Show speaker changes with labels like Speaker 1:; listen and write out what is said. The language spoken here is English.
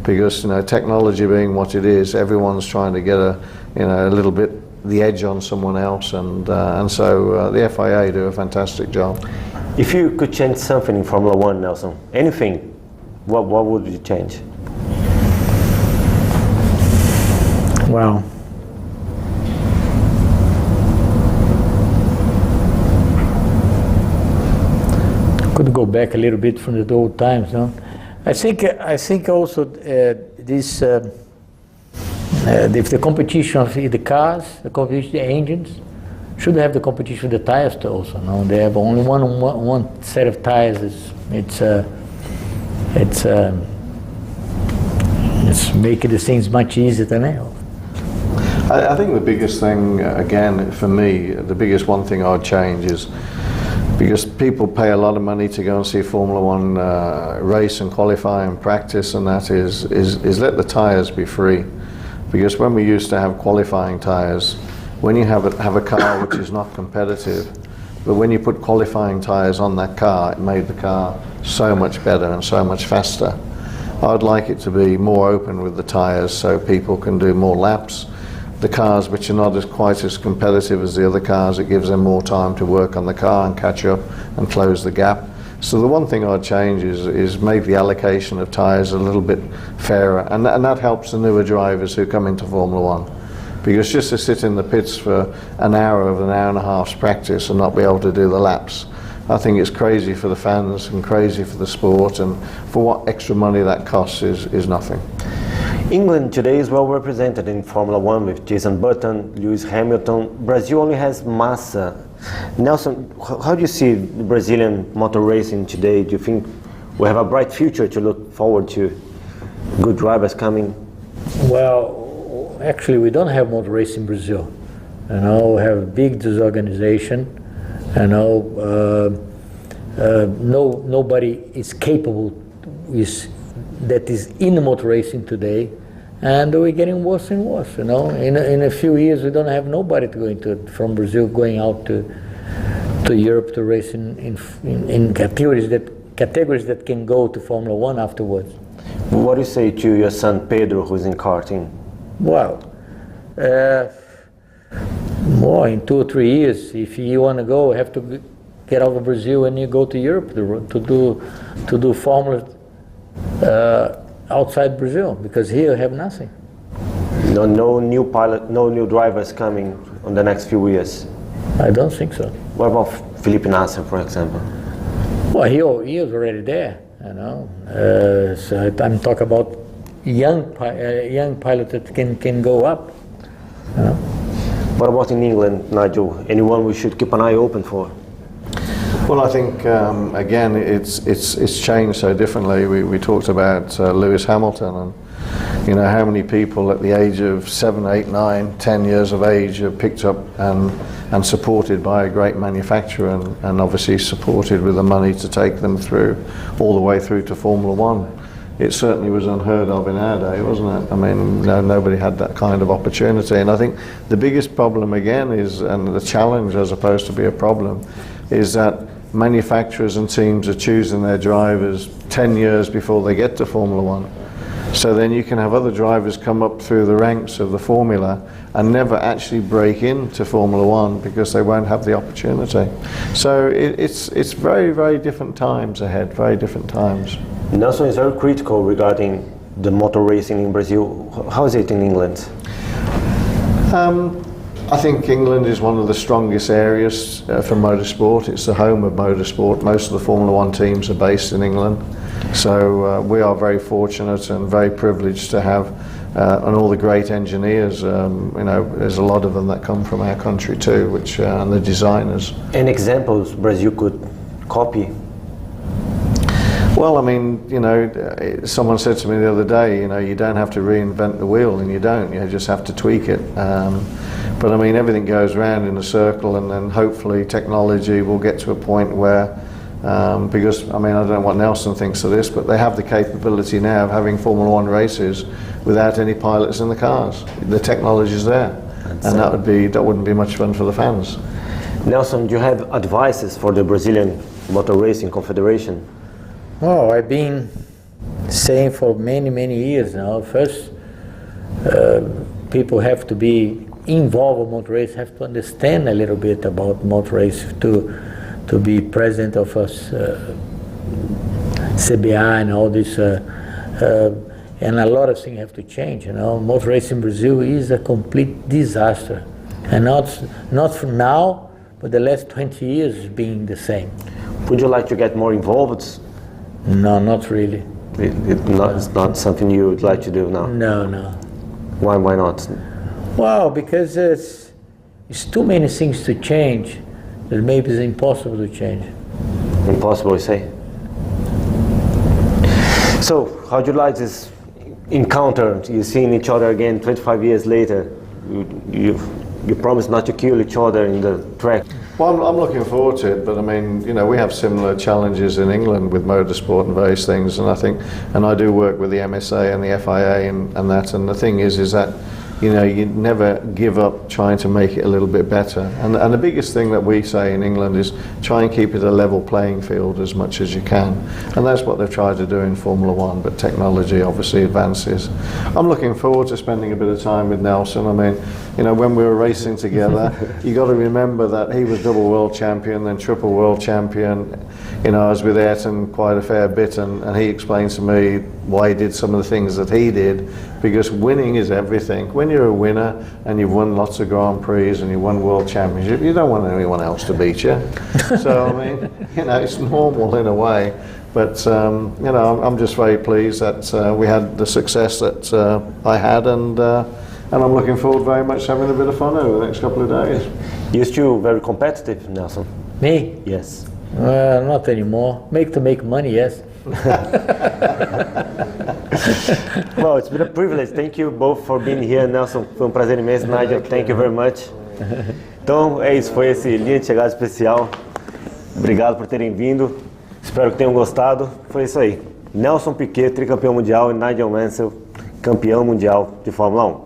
Speaker 1: because technology being what it is, everyone's trying to get a little bit the edge on someone else, and so the FIA do a fantastic job.
Speaker 2: If you could change something in Formula One, Nelson, anything, what would you change?
Speaker 3: Well, could go back a little bit from the old times, no? I think also this if the competition of the cars, the competition of the engines, should have the competition with the tires too also. No, they have only one set of tires. It's making the things much easier than ever.
Speaker 1: I think the biggest thing, again, for me, the biggest one thing I'd change is, because people pay a lot of money to go and see Formula One race and qualify and practice, and that is let the tyres be free. Because when we used to have qualifying tyres, when you have a car which is not competitive, but when you put qualifying tyres on that car, it made the car so much better and so much faster. I'd like it to be more open with the tyres so people can do more laps. The cars which are not quite as competitive as the other cars, it gives them more time to work on the car and catch up and close the gap. So the one thing I'd change is make the allocation of tyres a little bit fairer, and that helps the newer drivers who come into Formula One. Because just to sit in the pits for an hour of an hour and a half's practice and not be able to do the laps, I think it's crazy for the fans and crazy for the sport, and for what extra money that costs is nothing.
Speaker 2: England today is well represented in Formula One with Jason Button, Lewis Hamilton. Brazil only has Massa. Nelson, how do you see the Brazilian motor racing today? Do you think we have a bright future to look forward to? Good drivers coming?
Speaker 3: Well, actually, we don't have motor racing in Brazil. We have a big disorganization. Nobody is capable that is in the motor racing today, and we're getting worse and worse. In a few years, we don't have nobody from Brazil going out to Europe to race in categories that can go to Formula One afterwards.
Speaker 2: What do you say to your son Pedro, who's in karting?
Speaker 3: Well, in 2 or 3 years, if you want to go, you have to get out of Brazil and you go to Europe to do Formula outside Brazil, because here you have nothing.
Speaker 2: No new pilot, no new drivers coming in the next few years?
Speaker 3: I don't think so.
Speaker 2: What about Felipe Nasser, for example?
Speaker 3: Well, he was already there, so I'm talking about young pilot that can go up.
Speaker 2: What about in England, Nigel? Anyone we should keep an eye open for?
Speaker 1: Well, I think again it's changed so differently. We talked about Lewis Hamilton, and how many people at the age of 7, 8, 9, 10 years of age are picked up and supported by a great manufacturer, and obviously supported with the money to take them through all the way through to Formula One. It certainly was unheard of in our day, wasn't it? I mean, nobody had that kind of opportunity, and I think the biggest problem again is, and the challenge as opposed to be a problem, is that manufacturers and teams are choosing their drivers 10 years before they get to Formula One. So then you can have other drivers come up through the ranks of the formula and never actually break into Formula One because they won't have the opportunity. So it's very, very different times ahead, very different times.
Speaker 2: Nelson is very critical regarding the motor racing in Brazil. How is it in England?
Speaker 1: I think England is one of the strongest areas for motorsport. It's the home of motorsport. Most of the Formula One teams are based in England. So we are very fortunate and very privileged to have and all the great engineers. There's a lot of them that come from our country too, and the designers.
Speaker 2: Any examples Brazil could copy?
Speaker 1: Well, I mean, someone said to me the other day, you don't have to reinvent the wheel, and you don't. You just have to tweak it. But I mean, everything goes round in a circle, and then hopefully technology will get to a point where, because I mean, I don't know what Nelson thinks of this, but they have the capability now of having Formula One races without any pilots in the cars. The technology's there, and that wouldn't be much fun for the fans.
Speaker 2: Nelson, do you have advices for the Brazilian Motor Racing Confederation?
Speaker 3: Oh, I've been saying for many, many years now. First, people have to be involved in motor race, have to understand a little bit about motor race to be president of us, CBI and all this. And a lot of things have to change. Motor race in Brazil is a complete disaster, and not from now, but the last 20 years being the same.
Speaker 2: Would you like to get more involved?
Speaker 3: No, not really.
Speaker 2: It's not something you would like to do now?
Speaker 3: No.
Speaker 2: Why not?
Speaker 3: Well, because it's too many things to change that maybe it's impossible to change.
Speaker 2: Impossible, you say? So, how do you like this encounter? You're seeing each other again 25 years later. You promise not to kill each other in the track.
Speaker 1: Well, I'm looking forward to it, but I mean, we have similar challenges in England with motorsport and various things, and I do work with the MSA and the FIA and that, and the thing is that, you never give up trying to make it a little bit better. And the biggest thing that we say in England is try and keep it a level playing field as much as you can. And that's what they've tried to do in Formula One, but technology obviously advances. I'm looking forward to spending a bit of time with Nelson. I mean, when we were racing together, you got to remember that he was double world champion, then triple world champion. I was with Ayrton quite a fair bit, and he explained to me why he did some of the things that he did, because winning is everything. When you're a winner and you've won lots of Grand Prix and you won World Championship, you don't want anyone else to beat you. So, I mean, it's normal in a way. But, I'm just very pleased that we had the success that I had, and I'm looking forward very much to having a bit of fun over the next couple of days.
Speaker 2: You're still very competitive, Nelson?
Speaker 3: Me?
Speaker 2: Yes.
Speaker 3: Not anymore. Make money, yes.
Speaker 2: Well, it's been a privilege. Thank you both for being here, Nelson. Foi prazer imenso. Nigel, thank you very much. Então, é isso. Foi esse Linha de Chegada especial. Obrigado por terem vindo. Espero que tenham gostado. Foi isso aí. Nelson Piquet, tricampeão mundial, e Nigel Mansell, campeão mundial de Fórmula 1.